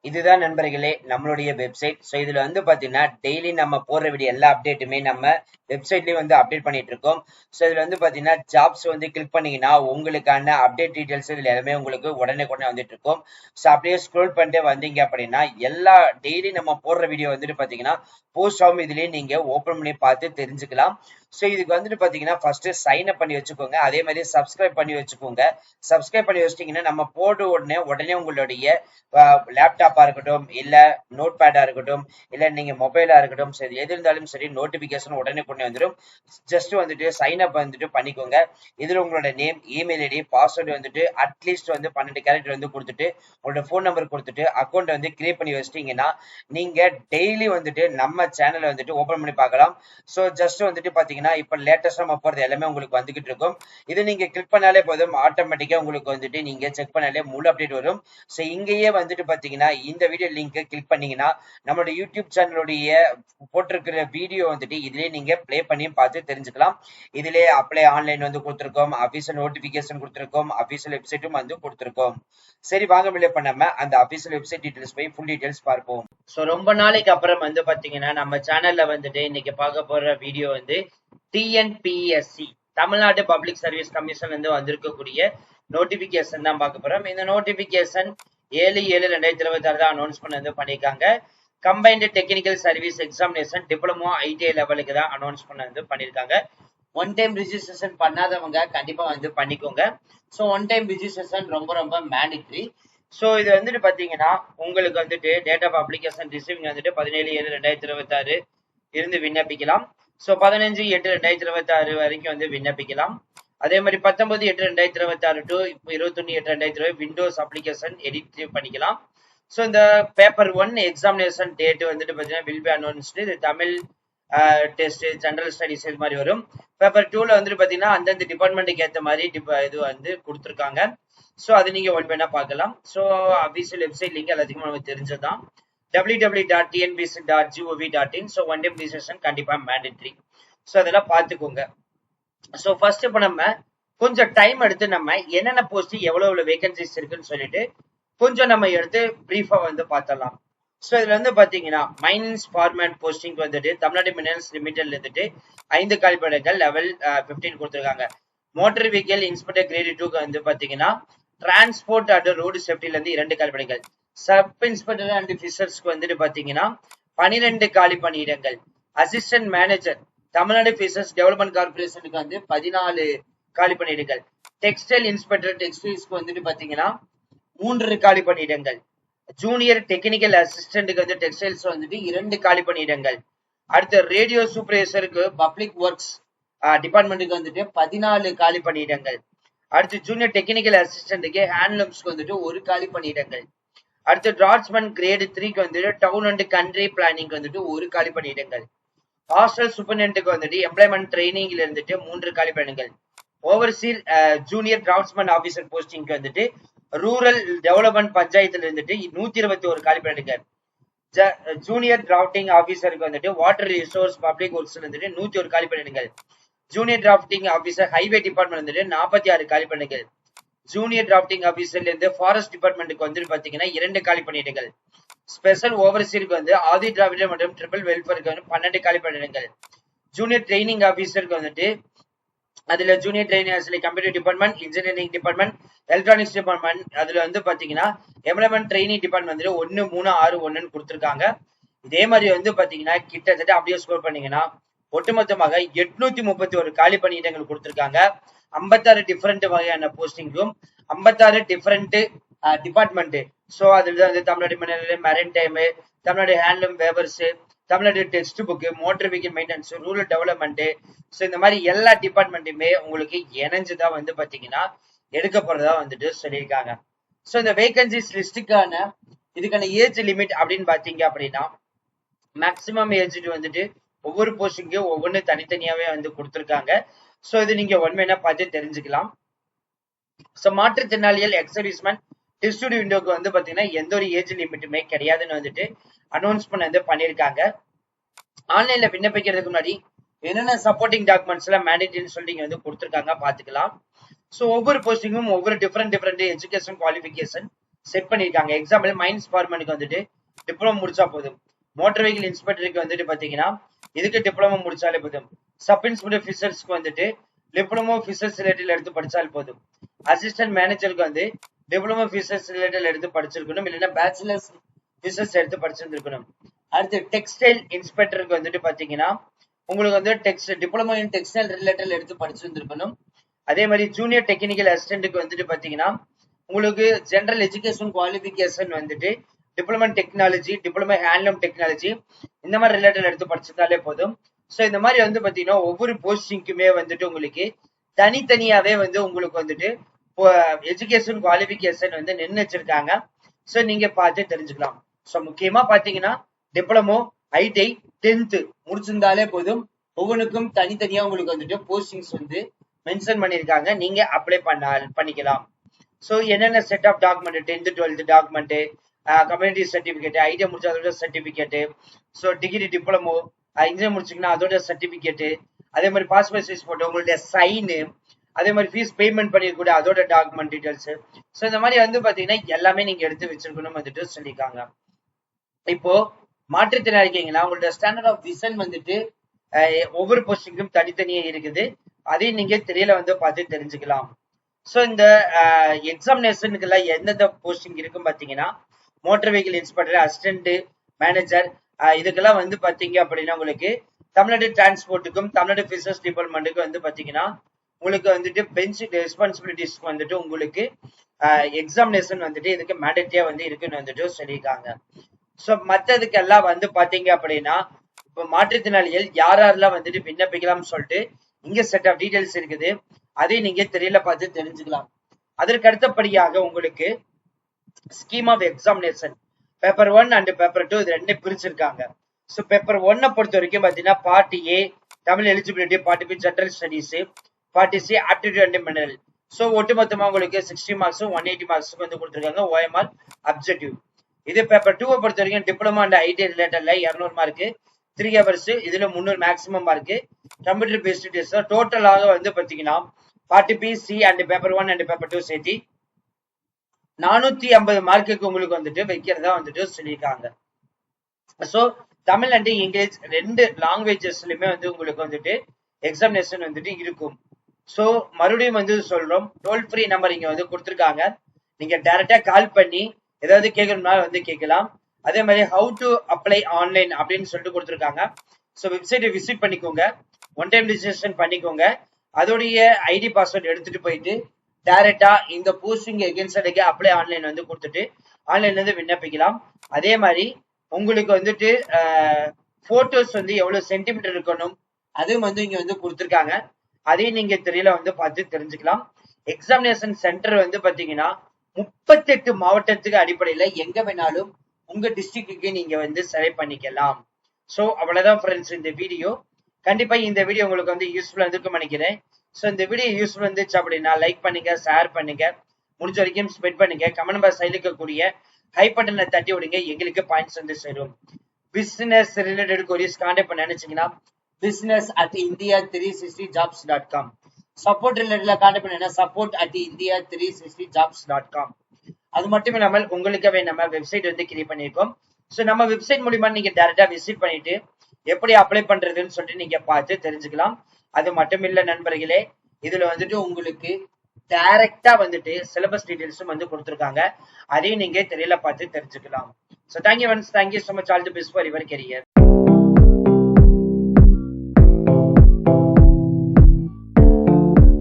இதுதான் நண்பர்களே நம்மளுடைய வெப்சைட். ஸோ இதுல வந்து பாத்தீங்கன்னா டெய்லி நம்ம போடுற வீடியோ எல்லா அப்டேட்டுமே நம்ம வெப்சைட்லயே வந்து அப்டேட் பண்ணிட்டு இருக்கோம். ஸோ இதுல வந்து பாத்தீங்கன்னா ஜாப்ஸ் வந்து கிளிக் பண்ணீங்கன்னா உங்களுக்கான அப்டேட் டீடைல்ஸ் இதுல எல்லாமே உங்களுக்கு உடனே வந்துட்டு இருக்கும். ஸோ அப்படியே ஸ்க்ரோல் பண்ணிட்டு வந்தீங்க அப்படின்னா எல்லா டெய்லி நம்ம போடுற வீடியோ வந்துட்டு பாத்தீங்கன்னா போஸ்ட் ஆகும். இதுலயே நீங்க ஓபன் பண்ணி பார்த்து தெரிஞ்சுக்கலாம். ஸோ இதுக்கு வந்துட்டு பாத்தீங்கன்னா ஃபர்ஸ்ட் சைன் அப் பண்ணி வச்சுக்கோங்க. அதே மாதிரி சப்ஸ்கிரைப் பண்ணி வச்சுக்கோங்க. சப்ஸ்கிரைப் பண்ணி வச்சிட்டீங்கன்னா நம்ம போடு உடனே உங்களுடைய லேப்டாப்பா இருக்கட்டும், இல்ல நோட் பேடா இருக்கட்டும், இல்ல நீங்க மொபைலா இருக்கட்டும், சரி எது இருந்தாலும் சரி நோட்டிபிகேஷன் உடனே கொண்டு வந்துடும். ஜஸ்ட் வந்துட்டு சைன் அப் வந்துட்டு பண்ணிக்கோங்க. இதுல உங்களோட நேம், இமெயில் ஐடி, பாஸ்வேர்டு வந்துட்டு அட்லீஸ்ட் வந்து 12 கேரக்டர் வந்து கொடுத்துட்டு உங்களோட ஃபோன் நம்பர் கொடுத்துட்டு அக்கௌண்ட் வந்து கிரியேட் பண்ணி வச்சிட்டீங்கன்னா நீங்க டெய்லி வந்துட்டு நம்ம சேனலை வந்துட்டு ஓபன் பண்ணி பார்க்கலாம். ஸோ ஜஸ்ட் வந்துட்டு பாத்தீங்கன்னா இப்ப லேட்டஸ்டா நம்ம போறது எல்லாமே உங்களுக்கு வந்துகிட்டு இருக்கும். இது நீங்க கிளிக் பண்ணாலே போதும், ஆட்டோமேட்டிக்கா உங்களுக்கு வந்துட்டு நீங்க செக் பண்ணாலே முழு அப்டேட் வரும். ஸோ இங்கேயே வந்துட்டு பாத்தீங்கன்னா இந்த வீடியோ லிங்கை கிளிக் பண்ணீங்கன்னா நம்மளோட யூடியூப் சேனலுடைய போட்டிருக்கிற வீடியோ வந்துட்டு இதுலயே நீங்க பிளே பண்ணி பார்த்து தெரிஞ்சுக்கலாம். இதுலயே அப்ளை ஆன்லைன் வந்து கொடுத்துருக்கோம், அபிஷியல் நோட்டிபிகேஷன் கொடுத்துருக்கோம், அபிஷியல் வெப்சைட்டும் வந்து கொடுத்துருக்கோம். சரி வாங்க மில்லே பண்ணாம அந்த அபிஷியல் வெப்சைட் டீடைல்ஸ் போய் ஃபுல் டீடைல்ஸ் பார்ப்போம். ஸோ ரொம்ப நாளைக்கு அப்புறம் வந்து பாத்தீங்கன்னா நம்ம சேனல்ல வந்துட்டு இன்னைக்கு பார்க்க போற வீடியோ வந்து TNPSC Tamil Nadu public service commission வந்து வந்திருக்கக்கூடிய நோட்டிபிகேஷன் தான் பார்க்க போறோம். இந்த நோட்டிபிகேஷன் 7/7/2026 தான் அனௌன்ஸ் பண்ண பண்ணியிருக்காங்க. Combined technical service examination diploma ITI லெவலுக்கு தான் அனௌன்ஸ் பண்ண பண்ணியிருக்காங்க. ஒன் டைம் ரிஜிஸ்ட்ரேஷன் பண்ணாதவங்க கண்டிப்பா வந்து பண்ணிக்கோங்க. ஸோ ஒன் டைம் ரிஜிஸ்ட்ரேஷன் ரொம்ப ரொம்ப மேண்டிட்ரி. ஸோ இது வந்துட்டு பாத்தீங்கன்னா உங்களுக்கு வந்துட்டு டேட் ஆஃப் அப்ளிகேஷன் ரிசீவிங் வந்துட்டு 17/7/2026 இருந்து விண்ணப்பிக்கலாம். ஸோ 15/8/2026 வரைக்கும் வந்து விண்ணப்பிக்கலாம். அதே மாதிரி 19/8/2026 டு 21/8/2026 விண்டோஸ் அப்ளிகேஷன் எடிட் பண்ணிக்கலாம். ஸோ இந்த பேப்பர் 1 எக்ஸாமினேஷன் டேட் வந்துட்டு பாத்தீங்கன்னா வில் பி அனௌன்ஸ்டு. இது தமிழ் டெஸ்ட், ஜெனரல் ஸ்டடிஸ் இது மாதிரி வரும். பேப்பர் 2ல வந்துட்டு பாத்தீங்கன்னா அந்தந்த டிபார்ட்மெண்ட்டுக்கு ஏற்ற மாதிரி இது வந்து கொடுத்துருக்காங்க. ஸோ அது நீங்க ஒன் பைனா பார்க்கலாம். ஸோ அபிஷியல் வெப்சைட் லிங்க் எல்லாத்துக்கும் நமக்கு தெரிஞ்சதுதான், www.tnbc.gov.in. So one time registration கண்டிப்பா மேண்டேட்டரி. ஸோ அதெல்லாம் பார்த்துக்கோங்க. ஸோ ஃபர்ஸ்ட் இப்போ நம்ம கொஞ்சம் டைம் எடுத்து நம்ம என்னென்ன போஸ்ட் எவ்வளவு வேகன்சிஸ் இருக்குன்னு சொல்லிட்டு கொஞ்சம் நம்ம எடுத்து பிரீஃபா வந்து பார்த்தலாம். ஸோ இதுல வந்து பாத்தீங்கன்னா மைனஸ் ஃபார்மேட் போஸ்டிங் வந்துட்டு தமிழ்நாடு மினரல்ஸ் லிமிடெட்ல இருந்துட்டு 5 காலிப்படைகள் லெவல் 15 கொடுத்துருக்காங்க. மோட்டார் வெஹிக்கல் இன்ஸ்பெக்டர் கிரேட் 2க்கு வந்து பாத்தீங்கன்னா டிரான்ஸ்போர்ட் அண்ட் ரோடு சேஃப்டில இருந்து 2 காலிப்படைகள். சப் இன்ஸ்பெக்டர் அண்ட் பிஷர்ஸ்க்கு வந்துட்டு பாத்தீங்கன்னா 12 காலி பணியிடங்கள். அசிஸ்டன்ட் மேனேஜர் தமிழ்நாடு பிஷர்ஸ் டெவலப்மெண்ட் கார்பரேஷனுக்கு வந்து 14 காலி பணியிடங்கள். டெக்ஸ்டைல் இன்ஸ்பெக்டர் டெக்ஸ்டைல்ஸ்க்கு வந்துட்டு பாத்தீங்கன்னா 3 காலி பணியிடங்கள். ஜூனியர் டெக்னிக்கல் அசிஸ்டன்ட்க்கு வந்து டெக்ஸ்டைல்ஸ் வந்துட்டு 2 காலி பணியிடங்கள். அடுத்து ரேடியோ சூப்பர்வைசருக்கு பப்ளிக் ஒர்க்ஸ் டிபார்ட்மெண்ட்டுக்கு வந்துட்டு 14 காலி பணியிடங்கள். அடுத்து ஜூனியர் டெக்னிக்கல் அசிஸ்டன்ட்டுக்கு ஹேண்ட்லூம்ஸ்க்கு வந்துட்டு 1 காலி பணியிடங்கள். அடுத்து டிராட்ஸ்மேன் கிரேட் 3க்கு வந்துட்டு டவுன் அண்ட் கண்ட்ரி பிளானிங் வந்துட்டு 1 காலி பணியிடங்கள். ஹாஸ்டல் சூப்பர்டென்ட்டுக்கு வந்துட்டு எம்ப்ளாய்மெண்ட் ட்ரைனிங்ல இருந்துட்டு 3 காலி பணியிடங்கள். ஓவர்சீர் ஜூனியர் டிராஃப்ட்ஸ்மேன் ஆபீசர் போஸ்டிங்க்கு வந்துட்டு ரூரல் டெவலப்மெண்ட் பஞ்சாயத்துல இருந்துட்டு 121 காலி பணியிடங்கள். ஜூனியர் டிராஃப்டிங் ஆபீசருக்கு வந்துட்டு வாட்டர் ரிசோர்ஸ் பப்ளிக் ஒர்க்ஸ்ல இருந்துட்டு 101 காலி பணியிடங்கள். Junior drafting officer highway department வந்துட்டு 46 காலி பணியிடங்கள். ஜூனியர் டிராஃப்டிங் ஆபீசர்ல இருந்து ஃபாரஸ்ட் டிபார்ட்மெண்ட்டுக்கு வந்துட்டு பாத்தீங்கன்னா 2 காலி பணியிடங்கள். ஸ்பெஷல் ஓவர்சீருக்கு வந்து ஆதி டிராவிடர் மற்றும் ட்ரிபிள் வெல்ஃபேருக்கு வந்து 12 காலி பணியிடங்கள். ஜூனியர் ட்ரைனிங் ஆபீசருக்கு வந்துட்டு அதுல junior training computer department, engineering department, electronics department, அதுல வந்து பாத்தீங்கன்னா எம்ப்ளாய்மெண்ட் ட்ரைனிங் டிபார்ட்மெண்ட் வந்துட்டு 1, 3, 6, 1 கொடுத்துருக்காங்க. இதே மாதிரி வந்து பாத்தீங்கன்னா கிட்டத்தட்ட அப்படியே ஸ்கோர் பண்ணீங்கன்னா ஒட்டுமொத்தமாக 831 காலி பணியிடங்கள் கொடுத்துருக்காங்க. 56 டிஃபரெண்ட் வகையான போஸ்டிங்கும் 56 டிஃபரெண்ட் டிபார்ட்மெண்ட். ஸோ அதுல வந்து Tamil Nadu mineral, marine time, Tamil Nadu handloom வேவர்ஸ், Tamil Nadu text book, motor vehicle maintenance, rural development. So இந்த மாதிரி எல்லா டிபார்ட்மெண்ட்டுமே உங்களுக்கு இணைஞ்சுதான் வந்து பாத்தீங்கன்னா எடுக்க போறதா வந்துட்டு சொல்லியிருக்காங்க. ஸோ இந்த வேகன்சிஸ் லிஸ்டுக்கான இதுக்கான ஏஜ் லிமிட் அப்படின்னு பாத்தீங்க அப்படின்னா மேக்சிமம் ஏஜ் வந்துட்டு ஒவ்வொரு போஸ்டிங்கும் ஒவ்வொன்று தனித்தனியாவே வந்து கொடுத்துருக்காங்க. ஸோ இது நீங்க ஒன்மையா பார்த்து தெரிஞ்சுக்கலாம். ஸோ மாற்றுத்திறனாளிகள் எக்ஸர்வீஸ்மேன் டிஸ்ட்ரிபியூட் விண்டோக்கு வந்து பாத்தீங்கன்னா எந்த ஒரு ஏஜ் லிமிட்டுமே கிடையாதுன்னு வந்துட்டு அனௌன்ஸ் பண்ணியிருக்காங்க. ஆன்லைன்ல விண்ணப்பிக்கிறதுக்கு முன்னாடி என்னென்ன சப்போர்ட்டிங் டாக்குமெண்ட்ஸ் எல்லாம் மேண்டேட்டரின்னு சொல்லி வந்து கொடுத்துருக்காங்க பாத்துக்கலாம். ஸோ ஒவ்வொரு போஸ்டிங்கும் ஒவ்வொரு டிஃப்ரெண்ட் எஜுகேஷன் குவாலிஃபிகேஷன் செட் பண்ணிருக்காங்க. எக்ஸாம்பிள் மைன்ஸ் ஃபார்மனுக்கு வந்துட்டு டிப்ளமோ முடிச்சா போதும். மோட்டார் வெஹிக்கிள் இன்ஸ்பெக்டருக்கு வந்துட்டு பாத்தீங்கன்னா இதுக்கு டிப்ளமோ முடிச்சாலே போதும். சப் இன்ஸ்பெக்டர் ஃபிஷர்ஸ்க்கு வந்துட்டு டிப்ளமோ ஃபிஷர்ஸ் ரிலேட்டட் எடுத்து படிச்சால் போதும். அசிஸ்டன்ட் மேனேஜருக்கு வந்து டிப்ளமோ ஃபிஷர்ஸ் ரிலேட்டட் எடுத்து படிச்சிருக்கணும், இல்லைன்னா பேச்சுலர்ஸ் ஃபிஷர்ஸ் எடுத்து படிச்சிருந்திருக்கணும். அடுத்து டெக்ஸ்டைல் இன்ஸ்பெக்டருக்கு வந்துட்டு பாத்தீங்கன்னா உங்களுக்கு வந்து டிப்ளமோ இன் டெக்ஸ்டைல் ரிலேட்டட் எடுத்து படிச்சிருந்திருக்கணும். அதே மாதிரி ஜூனியர் டெக்னிக்கல் அசிஸ்டன்ட்டுக்கு வந்துட்டு பாத்தீங்கன்னா உங்களுக்கு ஜெனரல் எஜுகேஷன் குவாலிபிகேஷன் வந்துட்டு diploma technology, diploma handloom technology இந்த மாதிரி ரிலேட்டட் எடுத்து படிச்சிருந்தாலே போதும். ஸோ இந்த மாதிரி வந்து பாத்தீங்கன்னா ஒவ்வொரு போஸ்டிங்குமே வந்துட்டு உங்களுக்கு தனித்தனியாவே வந்து உங்களுக்கு வந்துட்டு எஜுகேஷன் குவாலிபிகேஷன் வந்து நிர்ணயிச்சிருக்காங்க. ஸோ நீங்க பார்த்து தெரிஞ்சுக்கலாம். ஸோ முக்கியமா பாத்தீங்கன்னா டிப்ளமோ, ஐடிஐ, 10th முடிச்சிருந்தாலே போதும். ஒவ்வொன்றுக்கும் தனித்தனியா உங்களுக்கு வந்துட்டு போஸ்டிங்ஸ் வந்து மென்ஷன் பண்ணியிருக்காங்க. நீங்க அப்ளை பண்ணிக்கலாம். ஸோ என்னென்ன set of document, 10th 12th document, community certificate, ITI முடிச்சா அதோட certificate, so degree diploma engineer முடிச்சிங்கன்னா அதோட சர்டிபிகேட், அதே மாதிரி பாஸ்போர்ட் சைஸ் போட்டோ, உங்களுடைய சைனு, அதே மாதிரி ஃபீஸ் பேமெண்ட் பண்ணிருக்கூட அதோட டாக்குமெண்ட் டீடைல்ஸ். ஸோ இந்த மாதிரி வந்து பாத்தீங்கன்னா எல்லாமே நீங்க எடுத்து வச்சிருக்கணும் வந்துட்டு சொல்லியிருக்காங்க. இப்போ மாற்றுத்திறனாளி இருக்கீங்களா, உங்களோட ஸ்டாண்டர்ட் ஆஃப் விஷன் வந்துட்டு ஒவ்வொரு போஸ்டிங்கும் தனித்தனியே இருக்குது. அதையும் நீங்க திரையில வந்து பார்த்து தெரிஞ்சுக்கலாம். ஸோ இந்த எக்ஸாமினேஷனுக்கு எல்லாம் எந்தெந்த போஸ்டிங் இருக்கும் பாத்தீங்கன்னா motor vehicle inspector, assistant manager, இதுக்கெல்லாம் வந்து பாத்தீங்க அப்படின்னா உங்களுக்கு தமிழ்நாடு டிரான்ஸ்போர்ட்டுக்கும் தமிழ்நாடு பிசினஸ் டிபார்ட்மெண்ட்டுக்கும் வந்து பாத்தீங்கன்னா உங்களுக்கு வந்துட்டு பெஞ்ச் ரெஸ்பான்சிபிலிட்டிஸ்க்கு வந்துட்டு உங்களுக்கு எக்ஸாமினேஷன் வந்துட்டு இதுக்கு மேண்டேட்டரியா வந்து இருக்குன்னு வந்துட்டு சொல்லியிருக்காங்க. ஸோ மற்றதுக்கெல்லாம் வந்து பாத்தீங்க அப்படின்னா இப்போ மாற்றுத்திறனாளிகள் யாரெல்லாம் வந்துட்டு விண்ணப்பிக்கலாம்னு சொல்லிட்டு இங்க செட் ஆஃப் டீடைல்ஸ் இருக்குது. அதையும் நீங்க திரையில பார்த்து தெரிஞ்சுக்கலாம். அதற்கு அடுத்தபடியாக உங்களுக்கு scheme of examination paper 1 and paper 2 இது ரெண்டு பிரிச்சிருக்காங்க. ஸோ பேப்பர் 1 பொறுத்த வரைக்கும் பாத்தீங்கன்னா part A Tamil eligibility, part B general studies, part C aptitude and mineral. So ஒட்டுமொத்தமா உங்களுக்கு 60 மார்க்ஸும் 180 மார்க்ஸுக்கு வந்து கொடுத்துருக்காங்க OMR அப்ஜெக்டிவ். இது பேப்பர் 2 பொறுத்த வரைக்கும் டிப்ளமா அண்ட் ஐடி ரிலேட்டட்ல 200 மார்க், 3 ஹவர்ஸ், இதுல 300 maximum mark, computer based test. டோட்டலாக வந்து பாத்தீங்கன்னா part B, C and paper 1 and paper 2 சேர்த்து 450 மார்க்குக்கு உங்களுக்கு வந்துட்டு வைக்கிறதா வந்துட்டு சொல்லியிருக்காங்க. ஸோ தமிழ் அண்ட் இங்கிலீஷ் ரெண்டு லாங்குவேஜஸ்லயுமே வந்து உங்களுக்கு வந்துட்டு எக்ஸாமினேஷன் வந்துட்டு இருக்கும். ஸோ மறுபடியும் வந்து சொல்றோம், டோல் ஃப்ரீ நம்பர் இங்க வந்து கொடுத்துருக்காங்க. நீங்க டைரக்டா கால் பண்ணி ஏதாவது கேட்கணும்னா வந்து கேட்கலாம். அதே மாதிரி ஹவு டு அப்ளை ஆன்லைன் அப்படின்னு சொல்லிட்டு கொடுத்துருக்காங்க. ஸோ வெப்சைட்டை விசிட் பண்ணிக்கோங்க, ஒன் டைம் ரிஜிஸ்ட்ரேஷன் பண்ணிக்கோங்க. அதோடைய ஐடி பாஸ்வேர்ட் எடுத்துட்டு போயிட்டு டைரக்டா இந்த போஸ்டிங் எகென்ஸ்ட் அப்ளை ஆன்லைன் வந்து கொடுத்துட்டு ஆன்லைன்ல இருந்து விண்ணப்பிக்கலாம். அதே மாதிரி உங்களுக்கு வந்துட்டு போட்டோஸ் வந்து எவ்வளவு சென்டிமீட்டர் இருக்கணும் அதுவும் வந்து இங்க வந்து கொடுத்துருக்காங்க. அதையும் நீங்க திரையில வந்து பார்த்து தெரிஞ்சுக்கலாம். எக்ஸாமினேஷன் சென்டர் வந்து பாத்தீங்கன்னா 38 மாவட்டத்துக்கு அடிப்படையில எங்க வேணாலும் உங்க டிஸ்ட்ரிக்டுக்கு நீங்க வந்து செலக்ட் பண்ணிக்கலாம். ஸோ அவ்வளவுதான் ஃப்ரெண்ட்ஸ் இந்த வீடியோ. கண்டிப்பா இந்த வீடியோ உங்களுக்கு வந்து யூஸ்ஃபுல்லா இருந்திருக்கும் நினைக்கிறேன். ஸோ இந்த வீடியோ யூஸ்ஃபுல் இருந்துச்சு அப்படின்னா லைக் பண்ணுங்க, ஷேர் பண்ணுங்க, முடிஞ்ச வரைக்கும் ஸ்ப்ரெட் பண்ணுங்க. கமெண்ட் பாக்ஸ் சைடுல இருக்கக்கூடிய ஹை பட்டனை தட்டி விடுங்க, எங்களுக்கு பாயிண்ட்ஸ் வந்து சேரும். பிசினஸ் ரிலேட்டட் கொரிஸ் கான்டாக்ட் பண்ண நினைச்சீங்கன்னா business@india360jobs.com. சப்போர்ட் ரிலேட்டட்ல கான்டாக்ட் பண்ணா support@india360jobs.com. அது மட்டும் இல்லாமல் உங்களுக்காகவே நம்ம வெப்சைட் வந்து கிரியேட் பண்ணியிருக்கோம். ஸோ நம்ம வெப்சைட் மூலியமா நீங்க டைரக்டா விசிட் பண்ணிட்டு எப்படி அப்ளை பண்றதுன்னு சொல்லிட்டு நீங்க பார்த்து தெரிஞ்சுக்கலாம். அது மட்டும் இல்ல நண்பர்களே, இதுல வந்துட்டு உங்களுக்கு டைரக்டா வந்துட்டு சிலபஸ் டீடைல்ஸும் வந்து கொடுத்துருக்காங்க. அதையும் நீங்க திரையில பார்த்து தெரிஞ்சுக்கலாம். So thank you once, thank you so much, all the best for your career.